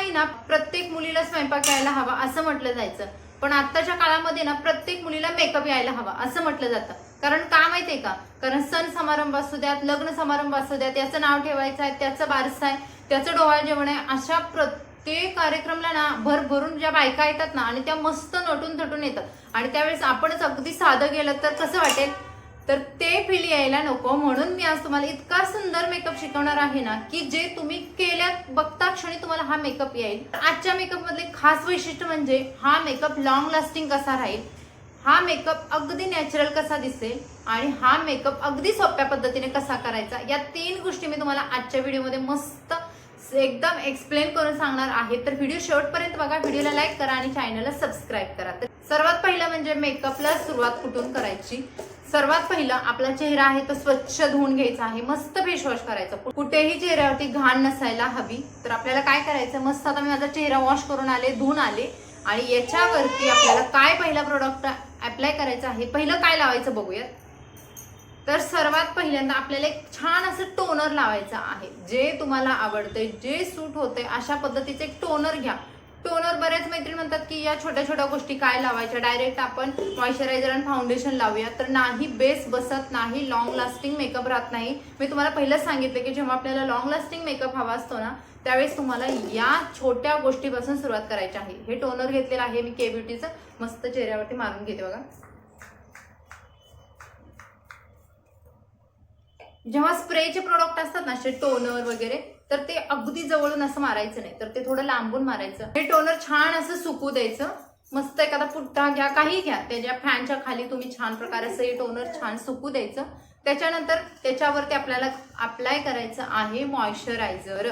काही ना प्रत्येक मुलीला स्वयंपाक यायला हवा असं म्हटलं जायचं, पण आत्ताच्या काळामध्ये ना प्रत्येक मुलीला मेकअप यायला हवा असं म्हटलं जातं. कारण का माहितीये का, कारण सण समारंभ असू द्यात, लग्न समारंभ असू द्यात, त्याचं नाव ठेवायचं आहे, त्याचं बारसं आहे, त्याचं डोहाळे जेवण आहे, अशा प्रत्येक कार्यक्रमाला ना भरभरून ज्या बायका येतात ना आणि त्या मस्त नटून थटून येतात आणि त्यावेळेस आपणच अगदी साधं गेलं तर कसं वाटेल, तर ते फील यायला नको. म्हणून मी आज तुम्हाला इतका सुंदर मेकअप शिकवणार आहे ना की जे तुम्ही केल्यात बघता क्षणी तुम्हाला हा मेकअप येईल. आजच्या मेकअप मधले खास वैशिष्ट्य म्हणजे हा मेकअप लॉंग लास्टिंग कसा राहील, हा मेकअप अगदी नॅचरल कसा दिसेल आणि हा मेकअप अगदी सोप्या पद्धतीने कसा करायचा, या 3 गोष्टी मी तुम्हाला आजच्या व्हिडिओमध्ये मस्त एकदम एक्सप्लेन करून सांगणार आहे. तर व्हिडिओ शेवटपर्यंत बघा, व्हिडिओला लाईक करा आणि चॅनलला सबस्क्राईब करा. तर सर्वात पहिलं म्हणजे मेकअपला सुरुवात कुठून करायची. सर्वात पहिलं आपला चेहरा आहे तो स्वच्छ धुवून घ्यायचा आहे, मस्त फेस वॉश करायचं. कुठेही चेहऱ्यावरती घाण नसायला हवी. तर आपल्याला काय करायचं, मस्त आता मी माझा चेहरा वॉश करून आले, धुवून आले आणि याच्यावरती आपल्याला काय पहिला प्रोडक्ट अप्लाय करायचं आहे, पहिलं काय लावायचं बघूयात. तर सर्वात पहिल्यांदा आपल्याला एक छान असं टोनर लावायचं आहे, जे तुम्हाला आवडते, जे सूट होते अशा पद्धतीचे एक टोनर घ्या. टोनर बऱ्याच मैत्रिणी म्हणतात की या छोट्या छोट्या गोष्टी काय लावायच्या, डायरेक्ट आपण मॉइश्चरायझर आणि फाउंडेशन लावूया, तर नाही, बेस बसत नाही, लॉंग लास्टिंग मेकअप राहत नाही. मी तुम्हाला पहिलंच सांगितलं की जेव्हा आपल्याला लॉंग लास्टिंग मेकअप हवा असतो ना त्यावेळेस तुम्हाला या छोट्या गोष्टीपासून सुरुवात करायची आहे. हे टोनर घेतलेलं आहे मी के ब्युटीचं, मस्त चेहऱ्यावरती मारून घेते बघा. जेव्हा स्प्रेचे प्रोडक्ट असतात ना, असे टोनर वगैरे, तर ते अगदी जवळून असं मारायचं नाही, तर ते थोडं लांबून मारायचं. हे टोनर छान असं सुकू द्यायचं. मस्त एखादा पुट्टा घ्या, काही घ्या, त्याच्या फॅनच्या खाली तुम्ही छान प्रकारे असं हे टोनर छान सुकू द्यायचं. त्याच्यानंतर त्याच्यावरती आपल्याला अप्लाय करायचं आहे मॉइश्चरायझर.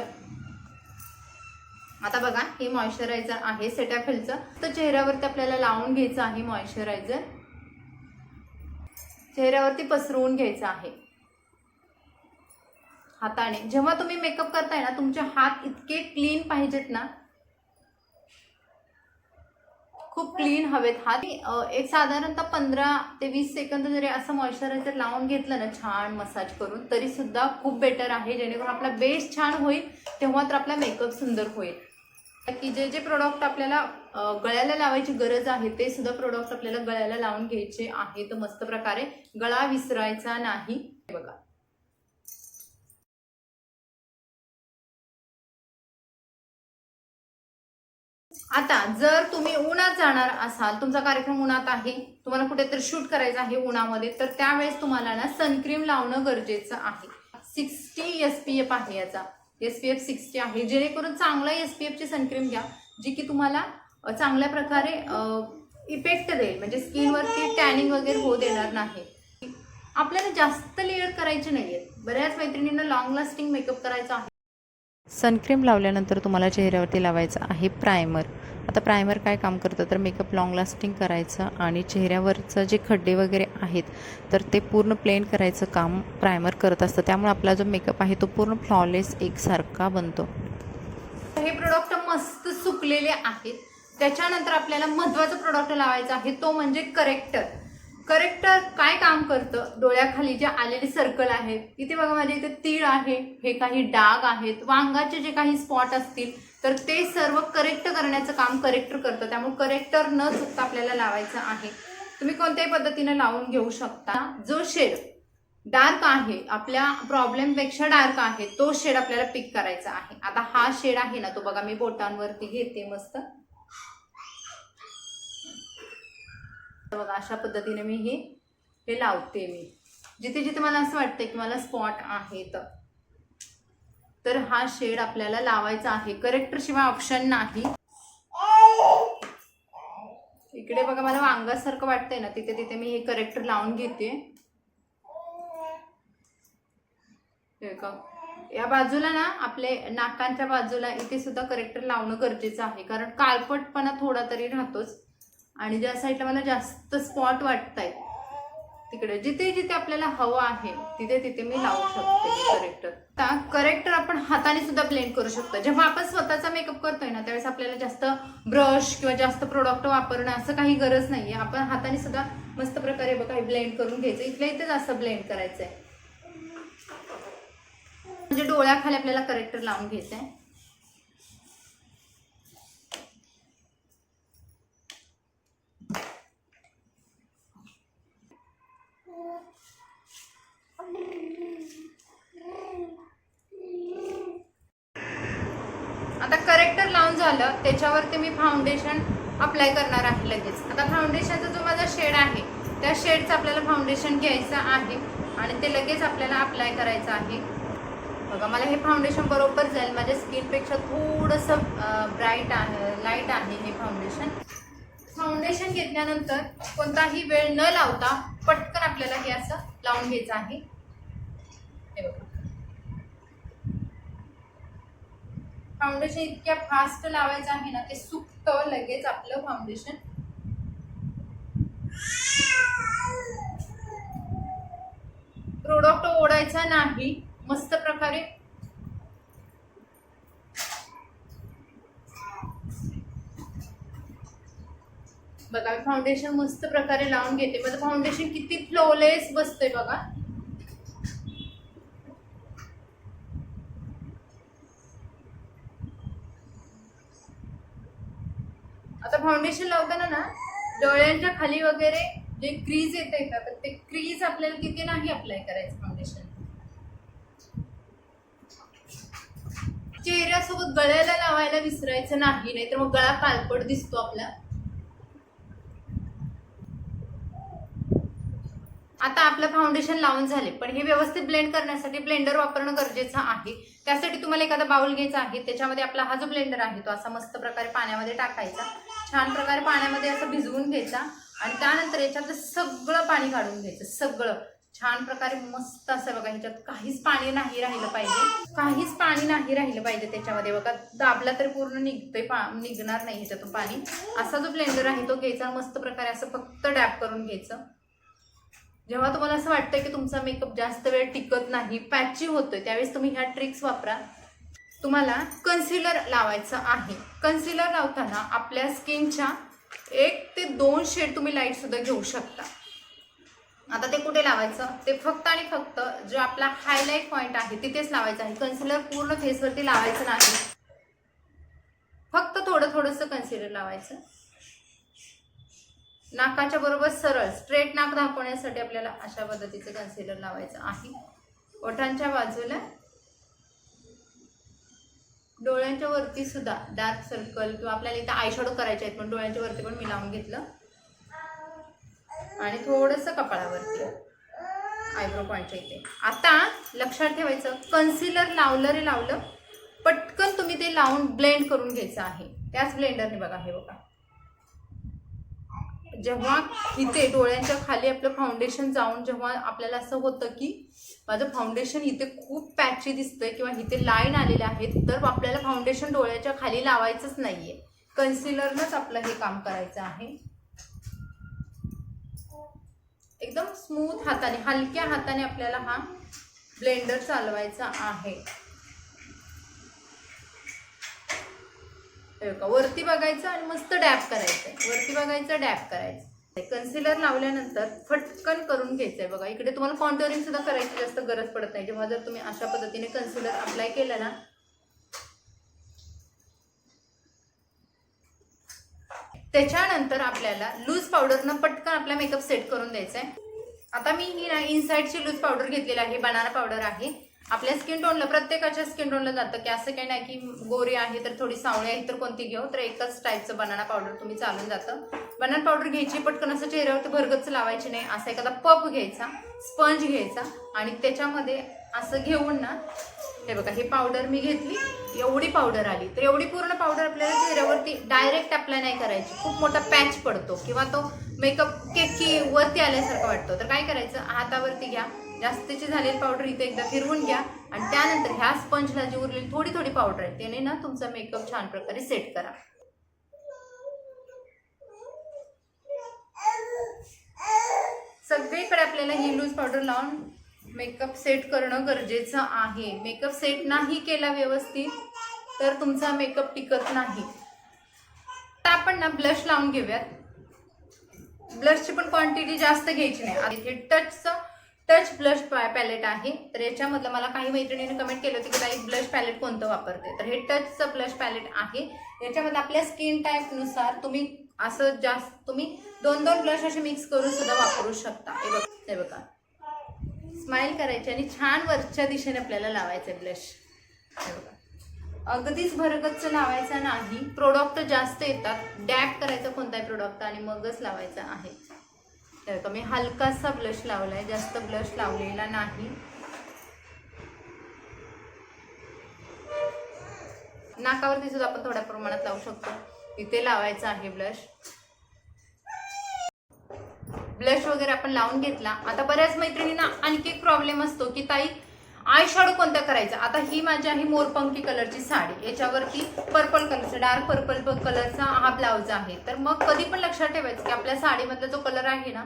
आता बघा, हे मॉइश्चरायझर आहे सेटॅफिलचं, तर चेहऱ्यावरती आपल्याला लावून घ्यायचं आहे मॉइश्चरायझर. चेहऱ्यावरती पसरवून घ्यायचं आहे हाताने. जेव्हा तुम्ही मेकअप करताय ना तुमचे हात इतके क्लीन पाहिजेत ना, खूप क्लीन हवेत हात. एक साधारणतः 15 ते 20 सेकंद जरी असं मॉइश्चरायझर लावून घेतलं ना छान मसाज करून, तरी सुद्धा खूप बेटर आहे, जेणेकरून आपला बेस छान होईल, तेव्हा तर आपला मेकअप सुंदर होईल. की जे जे प्रोडक्ट आपल्याला गळ्याला लावायची गरज आहे ते सुद्धा प्रोडक्ट आपल्याला गळ्याला लावून घ्यायचे आहेत मस्त प्रकारे, गळा विसरायचा नाही. बघा, आता जर तुम्ही उन्हात जाणार असाल, तुमचा कार्यक्रम उन्हात आहे, तुम्हाला कुठेतरी शूट करायचं आहे उन्हामध्ये, तर त्यावेळेस तुम्हाला ना सनक्रीम लावणं गरजेचं आहे. 60 SPF आहे, याचा SPF 60 आहे, जेणेकरून चांगला SPF ची सनक्रीम घ्या, जी की तुम्हाला चांगल्या प्रकारे इफेक्ट देईल, म्हणजे स्किनवरती टॅनिंग वगैरे होऊ देणार नाही. आपल्याला जास्त लेअर करायचे नाहीये. बऱ्याच मैत्रिणींना लॉंग लास्टिंग मेकअप करायचा आहे. सनक्रीम लावल्यानंतर तुम्हाला चेहऱ्यावरती लावायचं आहे प्रायमर. आता प्रायमर काय काम करतं, तर मेकअप लॉंग लास्टिंग करायचं आणि चेहऱ्यावरचं जे खड्डे वगैरे आहेत तर ते पूर्ण प्लेन करायचं काम प्रायमर करत असतं. त्यामुळे आपला जो मेकअप आहे तो पूर्ण फ्लॉलेस एकसारखा बनतो. हे प्रोडक्ट मस्त सुकलेले आहेत. त्याच्यानंतर आपल्याला महत्त्वाचं प्रोडक्ट लावायचं आहे, तो म्हणजे करेक्टर. करेक्टर काय काम करतं, डोळ्याखाली जे आलेले सर्कल आहेत, इथे बघा माझ्या इथे तीळ आहे, हे काही डाग आहेत, वांगाचे जे काही स्पॉट असतील तर ते सर्व करेक्ट करण्याचं काम करेक्टर करतं. त्यामुळे करेक्टर न चुकता आपल्याला लावायचं आहे. तुम्ही कोणत्याही पद्धतीने लावून घेऊ शकता. जो शेड डार्क आहे, आपल्या प्रॉब्लेमपेक्षा डार्क आहे, तो शेड आपल्याला पिक करायचा आहे. आता हा शेड आहे ना, तो बघा मी बोटांवरती घेते मस्त. बघा अशा पद्धतीने मी हे लावते. मी जिथे जिथे मला असं वाटतंय की मला स्पॉट आहेत तर हा शेड आपल्याला लावायचा आहे. करेक्टर शिवाय ऑप्शन नाही. इकडे बघा मला वांगासारखं वाटतंय ना, तिथे तिथे मी हे करेक्टर लावून घेते. या बाजूला ना, आपले नाकांच्या बाजूला इथे सुद्धा करेक्टर लावणं गरजेचं आहे, कारण काळपटपणा थोडा तरी राहतोच. आणि ज्या साईडला मला जास्त स्पॉट वाटतायत तिकडे जिथे जिथे आपल्याला हवं आहे तिथे तिथे मी लावू शकते करेक्टर. आता करेक्टर आपण हाताने सुद्धा ब्लेंड करू शकतो. जेव्हा आपण स्वतःचा मेकअप करतोय ना त्यावेळेस आपल्याला जास्त ब्रश किंवा जास्त प्रोडक्ट वापरणं असं काही गरज नाहीये. आपण हाताने सुद्धा मस्त प्रकारे बघा ब्लेंड करून घ्यायचं. इथल्या इथेच असं ब्लेंड करायचंय, म्हणजे डोळ्याखाली आपल्याला करेक्टर लावून घ्यायचंय. आता करेक्टर लावून झालं, त्याच्यावरती मी फाउंडेशन अप्लाय करणार आहे लगेच. आता फाउंडेशनचा जो माझा शेड आहे त्या शेडचं आपल्याला फाउंडेशन घ्यायचं आहे आणि ते लगेच आपल्याला अप्लाय करायचं आहे. बघा मला हे फाउंडेशन बरोबर जाईल, माझ्या स्किनपेक्षा थोडंसं ब्राईट आहे, लाईट आहे हे फाउंडेशन. फाउंडेशन घेतल्यानंतर कोणताही वेळ न लावता पटकन आपल्याला हे असं लावून घ्यायचं आहे. हे बघा फाउंडेशन इतक्या फास्ट लावायचं आहे ना, ते सुकतं लगेच आपलं फाउंडेशन. प्रोडक्ट ओढायचा नाही, मस्त प्रकारे बघा मी फाउंडेशन मस्त प्रकारे लावून घेते. माझं फाउंडेशन किती फ्लॉलेस बसतंय बघा. आता फाउंडेशन लावताना ना डोळ्यांच्या खाली वगैरे जे क्रीज येते का, तर ते क्रीज आपल्याला तिथे नाही अप्लाय करायचं फाउंडेशन. चेहऱ्यासोबत गळ्याला लावायला विसरायचं नाही, नाहीतर मग गळा काळपट दिसतो आपला. आता आपलं फाउंडेशन लावून झाले, पण हे व्यवस्थित ब्लेंड करण्यासाठी ब्लेंडर वापरणं गरजेचं आहे. त्यासाठी तुम्हाला एखादा बाउल घ्यायचा आहे, त्याच्यामध्ये आपला हा जो ब्लेंडर आहे तो असा मस्त प्रकारे पाण्यामध्ये टाकायचा, छान प्रकारे पाण्यामध्ये असं भिजवून घ्यायचा आणि त्यानंतर याच्यातलं सगळं पाणी काढून घ्यायचं. सगळं छान प्रकारे मस्त असं बघा, ह्याच्यात काहीच पाणी नाही राहिलं पाहिजे, काहीच पाणी नाही राहिलं पाहिजे त्याच्यामध्ये. बघा दाबला तरी पूर्ण निघतंय, निघणार नाही ह्याच्यातून पाणी. असा जो ब्लेंडर आहे तो घ्यायचा, मस्त प्रकारे असं फक्त डॅप करून घ्यायचं. जेव्हा तुम्हाला असं वाटतंय की तुमचा मेकअप जास्त वेळ टिकत नाही, पॅची होतोय, त्यावेळेस तुम्ही ह्या ट्रिक्स वापरा. तुम्हाला कन्सिलर लावायचं आहे. कन्सिलर लावताना आपल्या स्किनच्या 1 ते 2 शेड तुम्ही लाईट सुद्धा घेऊ शकता. आता ते कुठे लावायचं, ते फक्त आणि फक्त जो आपला हायलाइट पॉइंट आहे तिथेच लावायचं आहे. कन्सिलर पूर्ण फेसवरती लावायचं नाही, फक्त थोडं थोडंसं कन्सिलर लावायचं. नाकाच्या बरोबर सरळ स्ट्रेट नाक दाखवण्यासाठी आपल्याला अशा पद्धतीचं कन्सिलर लावायचं आहे. ओठांच्या बाजूला, डोळ्यांच्या वरती सुद्धा डार्क सर्कल किंवा आपल्याला इथं आयशॅडो करायचे आहेत, पण डोळ्यांच्या वरती पण मी लावून घेतलं आणि थोडंसं कपाळावरती आयब्रो पॉईंटच्या इथे. आता लक्षात ठेवायचं, कन्सिलर लावलं रे लावलं, पटकन तुम्ही ते लावून ब्लेंड करून घ्यायचं आहे त्याच ब्लेंडरने. बघा हे बघा, जेव्हा इथे डोळ्यांच्या खाली आपलं फाउंडेशन जाऊन जेव्हा आपल्याला असं होतं की माझं फाउंडेशन इथे खूप पॅची दिसतंय किंवा इथे लाईन आलेले आहेत, तर आपल्याला फाउंडेशन डोळ्याच्या खाली लावायचंच नाहीये, कन्सिलरनंच आपलं हे काम करायचं आहे. एकदम स्मूथ हाताने, हलक्या हाताने आपल्याला हा ब्लेंडर चालवायचा आहे. वरती बघायचं आणि मस्त डॅप करायचंय, वरती बघायचं डॅप करायचं. कन्सिलर लावल्यानंतर फटकन करून घ्यायचंय. बघा इकडे तुम्हाला कॉन्टोरिंग सुद्धा करायची जास्त गरज पडत नाही, जेव्हा जर तुम्ही अशा पद्धतीने कन्सिलर अप्लाय केलं ना. त्याच्यानंतर आपल्याला लूज पावडरनं पटकन आपला मेकअप सेट करून द्यायचा आहे. आता मी ही ना इनसाइडची लूज पावडर घेतलेली आहे, बनाना पावडर आहे. आपल्या स्किन टोनला, प्रत्येकाच्या स्किन टोनला जातं की असं काही नाही की गोरी आहे तर थोडी सावळी आहे तर कोणती घेऊ, तर एकच टाईपचं बनाना पावडर तुम्ही चालून जातं. बनाना पावडर घ्यायची, पटकन असं चेहऱ्यावरती भरगच्च लावायची नाही, असा एखादा पफ घ्यायचा, स्पंज घ्यायचा आणि त्याच्यामध्ये असं घेऊन ना, हे बघा ही पावडर मी घेतली, एवढी पावडर आली, तर एवढी पूर्ण पावडर आपल्याला चेहऱ्यावरती डायरेक्ट अप्लाय नाही करायची, खूप मोठा पॅच पडतो किंवा तो मेकअप केकी वरती आल्यासारखं वाटतो. तर काय करायचं, हातावरती घ्या, जास्तीची झालेली पावडर इथे एकदा फिरवून घ्या आणि त्यानंतर ह्या स्पंजला जी उरलेली थोडी थोडी पावडर आहे त्याने ना तुमचा मेकअप छान प्रकारे सेट करा. सगळीकडे आपल्याला ही लूज पावडर लावून मेकअप सेट करणं गरजेचं आहे. मेकअप सेट नाही केला व्यवस्थित तर तुमचा मेकअप टिकत नाही. आता आपण ना ब्लश लावून घेऊयात. ब्लशची पण क्वांटिटी जास्त घ्यायची नाही. इथे टच ब्लश पॅलेट आहे, तर याच्यामधलं मला काही मैत्रिणींनी कमेंट केलं होतं की ताई ब्लश पॅलेट कोणतं वापरते, तर हे टचचं ब्लश पॅलेट आहे. याच्यामध्ये आपल्या स्किन टाईपनुसार तुम्ही असं जास्त तुम्ही 2-2 ब्लश असे मिक्स करून सुद्धा वापरू शकता. हे बघा स्माइल करायची आणि छान वरच्या दिशेने आपल्याला लावायचं ब्लश. हे बघा अगदीच भरगच्च लावायचा नाही, प्रोडक्ट जास्त येतात, डॅप करायचा कोणताही प्रोडक्ट आणि मगच लावायचा आहे. तर का मी हलकासा ब्लश लावलाय, जास्त ब्लश लावलेला नाही. नाकावरती सुद्धा आपण थोड्या प्रमाणात लावू शकतो, इथे लावायचा आहे ब्लश. ब्लश वगैरे आपण लावून घेतला. आता बऱ्याच मैत्रिणींना आणखी एक प्रॉब्लेम असतो की ताई आय शॅडो कोणता करायचा. आता ही माझी आहे मोरपंखी कलरची साडी, याच्यावरती पर्पल कलरचा, डार्क पर्पल कलरचा हा ब्लाउज आहे. तर मग कधी पण लक्षात ठेवायचं की आपल्या साडीमधला जो कलर आहे ना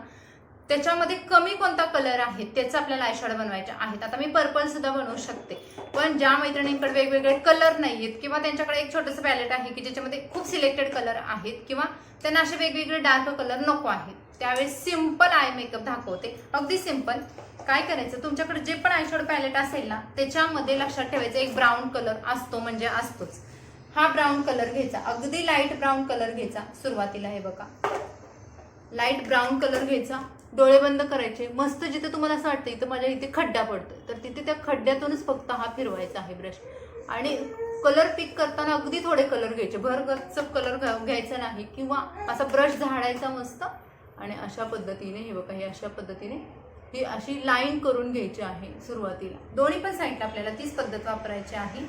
त्याच्यामध्ये कमी कोणता कलर आहे त्याचा आपल्याला आय शॅडो बनवायचे आहेत. आता मी पर्पल सुद्धा बनवू शकते, पण ज्या मैत्रिणींकडे वेगवेगळे कलर नाहीयेत किंवा त्यांच्याकडे एक छोटंसं पॅलेट आहे की ज्याच्यामध्ये खूप सिलेक्टेड कलर आहेत किंवा त्यांना असे वेगवेगळे डार्क कलर नको आहेत, त्यावेळेस सिंपल आय मेकअप दाखवते. अगदी सिंपल. काय करायचं, तुमच्याकडे जे पण आय शॅडो पॅलेट असेल ना त्याच्यामध्ये लक्षात ठेवायचं एक ब्राऊन कलर असतो, म्हणजे असतोच. हा ब्राऊन कलर घ्यायचा, अगदी लाईट ब्राऊन कलर घ्यायचा. सुरुवातीला हे बघा लाईट ब्राऊन कलर घ्यायचा, डोळे बंद करायचे. मस्त जिथे तुम्हाला असं वाटतं इथं माझ्या इथे खड्डा पडतोय तर तिथे त्या खड्ड्यातूनच फक्त हा फिरवायचा आहे ब्रश. आणि कलर पिक करताना अगदी थोडे कलर घ्यायचे, भरगच्च कलर घ्यायचा नाही किंवा असा ब्रश झाडायचा मस्त. आणि अशा पद्धतीने हे बघा, हे अशा पद्धतीने ही अशी लाईन करून घ्यायची आहे सुरुवातीला. दोन्ही पण साईडला आपल्याला तीच पद्धत वापरायची आहे.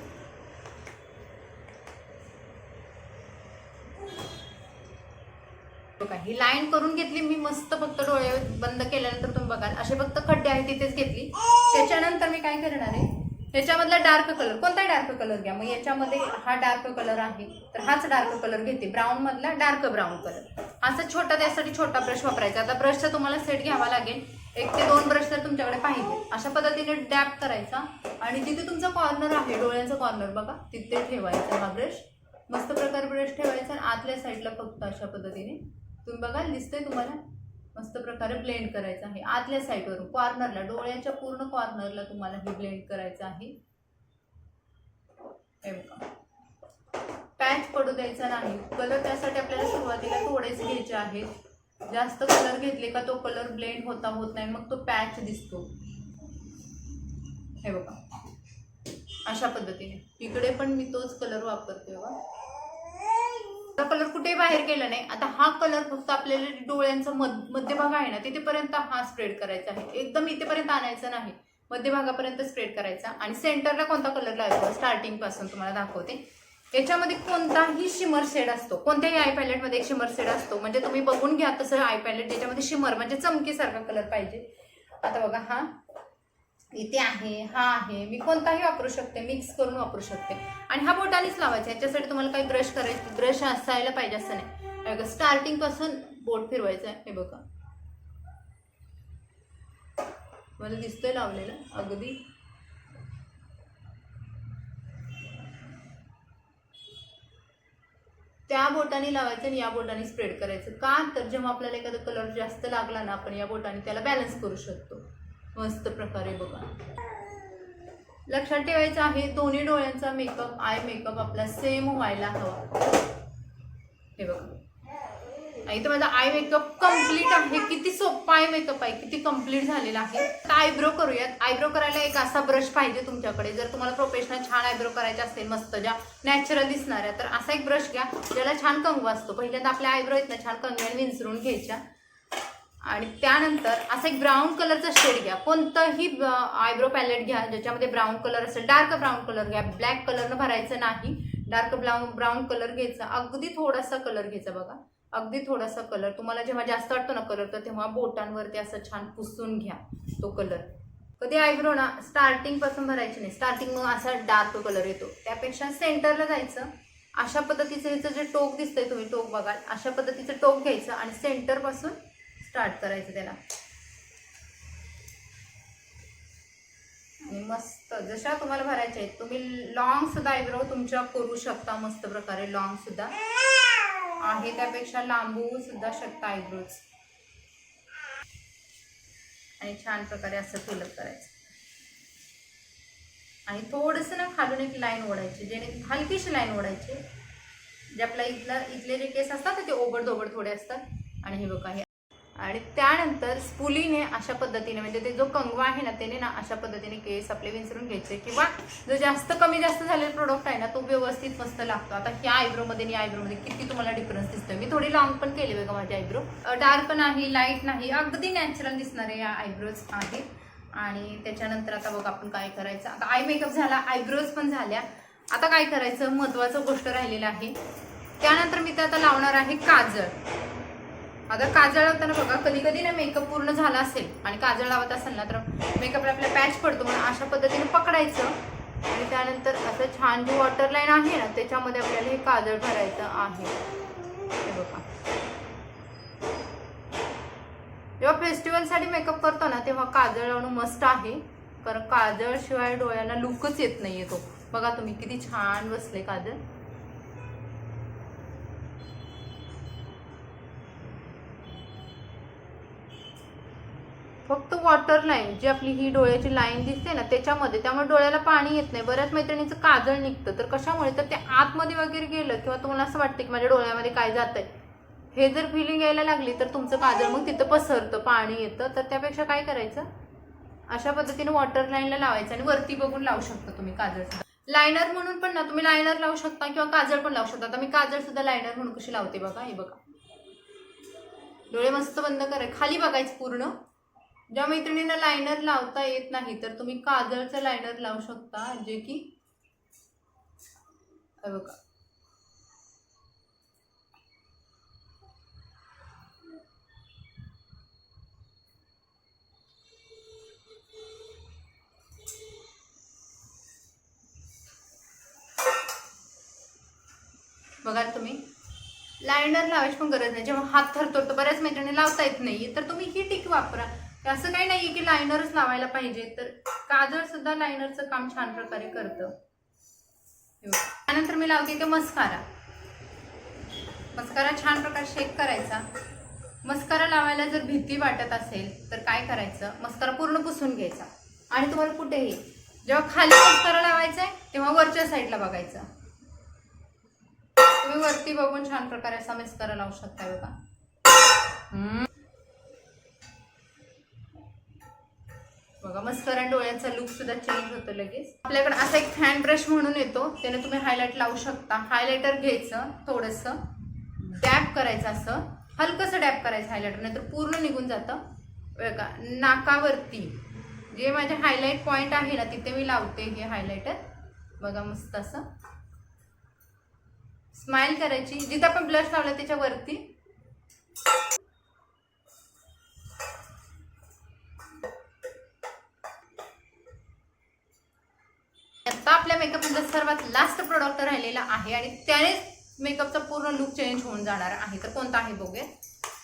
बघा ही लाईन करून घेतली मी मस्त. फक्त डोळे बंद केल्यानंतर तुम्ही बघाल असे फक्त खड्डे आहेत तिथेच घेतली. त्याच्यानंतर मी काय करणार आहे, याच्यामधला डार्क कलर, कोणताही डार्क कलर घ्या. मग याच्यामध्ये हा डार्क कलर आहे तर हाच डार्क कलर घेते, ब्राऊन मधला डार्क ब्राऊन कलर. असा छोटा, त्यासाठी छोटा ब्रश वापरायचा. आता ब्रशचा तुम्हाला सेट घ्यावा लागेल, 1 ते 2 ब्रश तर तुमच्याकडे पाहिजे. अशा पद्धतीने डॅप करायचा आणि जिथे तुमचा कॉर्नर आहे, डोळ्यांचा कॉर्नर बघा तिथे ठेवायचा हा ब्रश. मस्त प्रकारे ब्रश ठेवायचा आणि आतल्या साईडला फक्त अशा पद्धतीने तुम्ही बघाल दिसतंय तुम्हाला, मस्त प्रकारे ब्लेंड करायचं आहे. आतल्या साईडवरून कॉर्नरला, डोळ्याच्या पूर्ण कॉर्नरला तुम्हाला हे ब्लेंड करायचं आहे. हे बघा पॅच पडू द्यायचा नाही. कलर त्यासाठी आपल्याला सुरुवातीला थोडेच घ्यायचे आहेत. जास्त कलर घेतले का तो कलर ब्लेंड होत नाही, मग तो पॅच दिसतो. हे बघा अशा पद्धतीने. इकडे पण मी तोच कलर वापरते बघा. कलर कुठेही बाहेर गेला नाही. आता हा कलर फक्त आपल्याला डोळ्यांचा मध्यभाग आहे ना तिथेपर्यंत हा स्प्रेड करायचा आहे, एकदम इथेपर्यंत आणायचा नाही, मध्यभागापर्यंत स्प्रेड करायचा. आणि सेंटरला कोणता कलर लावायचा स्टार्टिंग पासून तुम्हाला दाखवते. याच्यामध्ये कोणताही शिमर शेड असतो, कोणत्याही आय पॅलेटमध्ये एक शिमर शेड असतो. म्हणजे तुम्ही बघून घ्या तसं आय पॅलेट ज्याच्यामध्ये शिमर म्हणजे चमकीसारखा कलर पाहिजे. आता बघा हा इथे आहे, हा आहे, मी कोणताही वापरू शकते, मिक्स करून वापरू शकते. आणि हा बोटानेच लावायचा. याच्यासाठी तुम्हाला काही ब्रश करायचं, ब्रश असायला पाहिजे असं नाही. स्टार्टिंग पासून बोट फिरवायचं आहे. हे बघा मला दिसतंय लावलेलं अगदी. त्या बोटाने लावायचं आणि या बोटाने स्प्रेड करायचं. का तर जेव्हा आपल्याला एखादा कलर जास्त लागला ना आपण या बोटाने त्याला बॅलन्स करू शकतो मस्त प्रकारे. बघा लक्षात ठेवायचं आहे दोन्ही डोळ्यांचा मेकअप, आय मेकअप आपला सेम व्हायला हवा. हे बघा इथं माझा आय मेकअप कम्प्लीट आहे. किती सोपा आय मेकअप आहे, किती कम्प्लीट झालेला आहे. तर आयब्रो करूयात. आयब्रो करायला एक असा ब्रश पाहिजे तुमच्याकडे. जर तुम्हाला प्रोफेशनल छान आयब्रो करायचे असेल मस्त ज्या नॅचरल दिसणाऱ्या तर असा एक ब्रश घ्या ज्याला छान कंगवा असतो. पहिल्यांदा आपल्या आयब्रो आहेत ना छान कंगव्याने विंचरून घ्यायच्या आणि त्यानंतर असा एक ब्राऊन कलरचा शेड घ्या. कोणताही आयब्रो पॅलेट घ्या ज्याच्यामध्ये ब्राऊन कलर असेल, डार्क ब्राऊन कलर घ्या. ब्लॅक कलरनं भरायचं नाही, डार्क ब्राऊन कलर घ्यायचा. अगदी थोडासा कलर घ्यायचा बघा, अगदी थोडासा कलर. तुम्हाला जेव्हा जास्त वाटतो ना कलर तर तेव्हा बोटांवरती असं छान पुसून घ्या तो कलर. कधी आयब्रो ना स्टार्टिंग पासून भरायची नाही, स्टार्टिंग मग असा डार्क कलर येतो. त्यापेक्षा सेंटरला जायचं. अशा पद्धतीचं ह्याचं जे टोक दिसतंय तुम्ही टोक बघाल, अशा पद्धतीचं टोक घ्यायचं आणि सेंटर पासून स्टार्ट करायचं त्याला. आणि मस्त जशा तुम्हाला भरायच्या आहेत तुम्ही लॉंग सुद्धा आयब्रो तुमच्या करू शकता मस्त प्रकारे. लॉंग सुद्धा आहे त्यापेक्षा लांबवू सुद्धा शकता आयब्रोज. आणि छान प्रकारे असं फिलअप करायचं. आणि थोडंसं ना खालून एक लाईन ओढायची, जेणे हलकीशी लाईन ओढायची. जे आपला इथले जे केस असतात ते ओबड धोबड थोडे असतात. आणि हे बघा हे आणि त्यानंतर स्पुलीने अशा पद्धतीने म्हणजे ते जो कंगवा आहे ना त्याने ना अशा पद्धतीने केस आपले विंचरून घ्यायचे, किंवा जो जास्त कमी जास्त झालेला प्रोडक्ट आहे ना तो व्यवस्थित मस्त लागतो. आता ह्या आयब्रोमध्ये आणि आयब्रोमध्ये किती तुम्हाला डिफरन्स दिसतोय. मी थोडी लॉंग पण केली बघा माझी आयब्रो, डार्क नाही लाईट नाही, अगदी नॅचरल दिसणारे या आयब्रोज आहेत. आणि त्याच्यानंतर आता बघा आपण काय करायचं. आता आय मेकअप झाला, आयब्रोज पण झाल्या. आता काय करायचं, महत्वाचं गोष्ट राहिलेलं आहे. त्यानंतर मी ते आता लावणार आहे काजळ. आता काजळ लावताना बघा कधी कधी ना मेकअप पूर्ण झाला असेल आणि काजळ लावत असेल ना तर मेकअपला आपल्या पॅच पडतो, म्हणून अशा पद्धतीने पकडायचं आणि त्यानंतर असं छान जी वॉटर लाईन आहे ना त्याच्यामध्ये आपल्याला हे काजळ भरायचं आहे. हे बघा, जेव्हा फेस्टिवलसाठी मेकअप करतो ना तेव्हा काजळ लावणं मस्त आहे, कारण काजळ शिवाय डोळ्यांना लुकच येत नाहीये. तो बघा तुम्ही किती छान बसले काजळ. फक्त वॉटर लाईन जी आपली ही डोळ्याची लाईन दिसते ना त्याच्यामध्ये, त्यामुळे डोळ्याला पाणी येत नाही. बऱ्याच मैत्रिणींचं काजळ निघतं, तर कशामुळे, तर ते आतमध्ये वगैरे गेलं किंवा तुम्हाला असं वाटतं की माझ्या डोळ्यामध्ये काय जातंय, हे जर फिलिंग यायला लागली तर तुमचं काजळ मग तिथं पसरतं, पाणी येतं. तर त्यापेक्षा काय करायचं, अशा पद्धतीने वॉटर लाईनला लावायचं आणि वरती बघून लावू शकता तुम्ही काजळ. लायनर म्हणून पण ना तुम्ही लायनर लावू शकता किंवा काजळ पण लावू शकता. आता मी काजळ सुद्धा लायनर म्हणून कशी लावते बघा. हे बघा, डोळे मस्त बंद करायचे, खाली बघायचं पूर्ण. ज्या मैत्रिणींना लायनर लावता येत नाही तर तुम्ही काजळचं लायनर लावू शकता, जे की बघा बघा तुम्ही लायनर लावायची पण गरज नाही. जेव्हा हात थरथरतो, बऱ्याच मैत्रिणी लावता येत नाही, तर तुम्ही ही टिक वापरा. असं काही नाहीये की लायनरच लावायला पाहिजे, तर काजळ सुद्धा लायनरचं काम छान प्रकारे करतं. त्यानंतर मी लावते ते मस्कारा. मस्कारा छान प्रकारे शेक करायचा. मस्कारा लावायला जर भीती वाटत असेल तर काय करायचं, मस्कारा पूर्ण पुसून घ्यायचा आणि तुम्हाला कुठेही जेव्हा खाली मस्कारा लावायचा आहे तेव्हा वरच्या साईडला बघायचं. तुम्ही वरती बघून छान प्रकारे असा मस्कारा लावू शकता बघा. बघा मस्कारा डोळ्याचा लुक सुद्धा चेंज होतो लगेच. आपल्याकडे असा एक फॅन ब्रश म्हणून येतो, त्याने तुम्ही हायलाइट लावू शकता. हायलायटर घ्यायचं, थोडंसं डॅप करायचं, असं हलकंसं डॅप करायचं हायलायटर, नाहीतर पूर्ण निघून जातं बघा. नाकावरती जे माझे हायलाइट पॉइंट आहे ना तिथे मी लावते हे हायलायटर बघा. मस्त असं स्माइल करायची, जिथे आपण ब्लश लावलं त्याच्यावरती. आता आपल्या मेकअपमधला सर्वात लास्ट प्रोडक्ट राहिलेला आहे आणि त्यानेच मेकअपचा पूर्ण लुक चेंज होऊन जाणार आहे. तर कोणता आहे बघूया.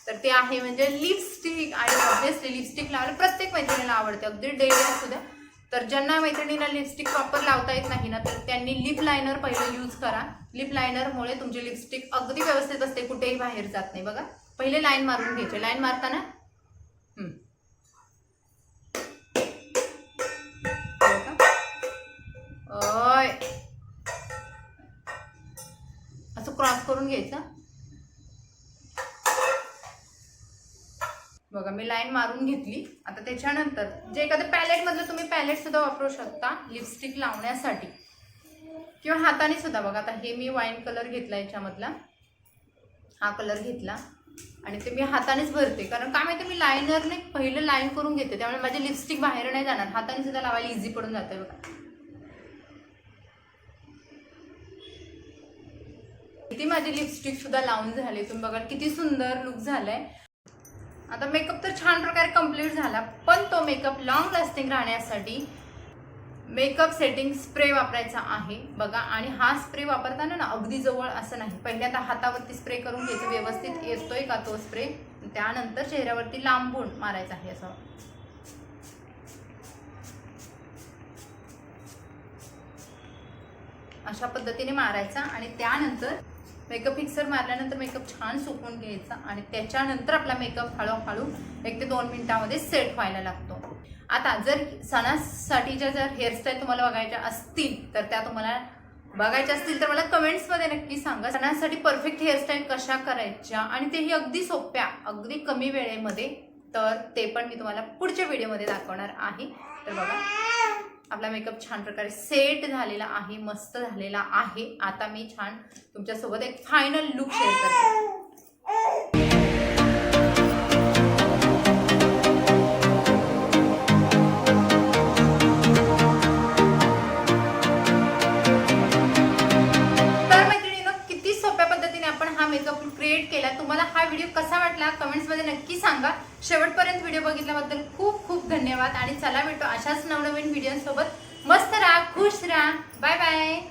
तर ते आहे म्हणजे लिपस्टिक. आणि ऑब्विसली लिपस्टिक लावायला प्रत्येक मैत्रिणीला आवडते, अगदी डेली असू द्या. तर ज्यांना मैत्रिणीला लिपस्टिक प्रॉपर लावता येत नाही ना तर त्यांनी लिप लायनर पहिलं यूज करा. लिप लायनरमुळे तुमची लिपस्टिक अगदी व्यवस्थित असते, कुठेही बाहेर जात नाही. बघा पहिले लाईन मारून घ्यायचे. लाईन मारताना असं क्रॉस करून घ्यायचं बघा. मी लाईन मारून घेतली. आता त्याच्यानंतर जे एखाद्या पॅलेट मधलं तुम्ही पॅलेट सुद्धा वापरू शकता लिपस्टिक लावण्यासाठी किंवा हाताने सुद्धा. बघा आता हे मी वाईन कलर घेतला, याच्यामधला हा कलर घेतला आणि ते मी हातानेच भरते, कारण काय माहिती मी लायनरने पहिलं लाईन करून घेते, त्यामुळे माझी लिपस्टिक बाहेर नाही जाणार. हाताने सुद्धा लावायला इझी पडून जाते बघा. किती माझी लिपस्टिक सुद्धा लावून झाली, तुम्ही बघा किती सुंदर लुक झालाय. आता मेकअप तर छान प्रकारे कंप्लीट झाला, पण तो मेकअप लॉंग लास्टिंग राहण्यासाठी मेकअप सेटिंग स्प्रे वापरायचा आहे बघा. आणि हा स्प्रे वापरताना ना अगदी जवळ असं नाही, पहिल्यांदा हातावरती स्प्रे करून घ्यायचं, व्यवस्थित येतोय का तो स्प्रे. त्यानंतर चेहऱ्यावरती लांबून मारायचा आहे असं. अशा पद्धतीने मारायचा आणि त्यानंतर मेकअप फिक्सर मारल्यानंतर मेकअप छान सुकवून घ्यायचा आणि त्याच्यानंतर आपला मेकअप हळूहळू 1 ते 2 मिनिटांमध्ये सेट व्हायला लागतो. आता जर सणासाठीच्या जर हेअरस्टाईल तुम्हाला बघायच्या असतील तर त्या तुम्हाला बघायच्या असतील तर मला कमेंट्समध्ये नक्की सांगा. सणांसाठी परफेक्ट हेअरस्टाईल कशा करायच्या आणि तेही अगदी सोप्या, अगदी कमी वेळेमध्ये, तर ते पण मी तुम्हाला पुढच्या व्हिडिओमध्ये दाखवणार आहे. तर बघा, आपला मेकअप छान प्रकारे सेट झालेला आहे, मस्त झालेला आहे. आता मी छान तुमच्यासोबत एक फायनल लुक शेअर करते. तर मैत्रिणींनो, किती सोप्या पद्धतीने आपण हा मेकअप क्रिएट केला. तुम्हाला हा व्हिडिओ कसा वाटला कमेंट्समध्ये नक्की सांगा. शेवटपर्यंत व्हिडिओ बघितल्याबद्दल खूप खूप धन्यवाद आणि चला भेटू अशाच नवनवीन व्हिडिओसोबत. मस्त राहा, खुश राहा. Bye bye.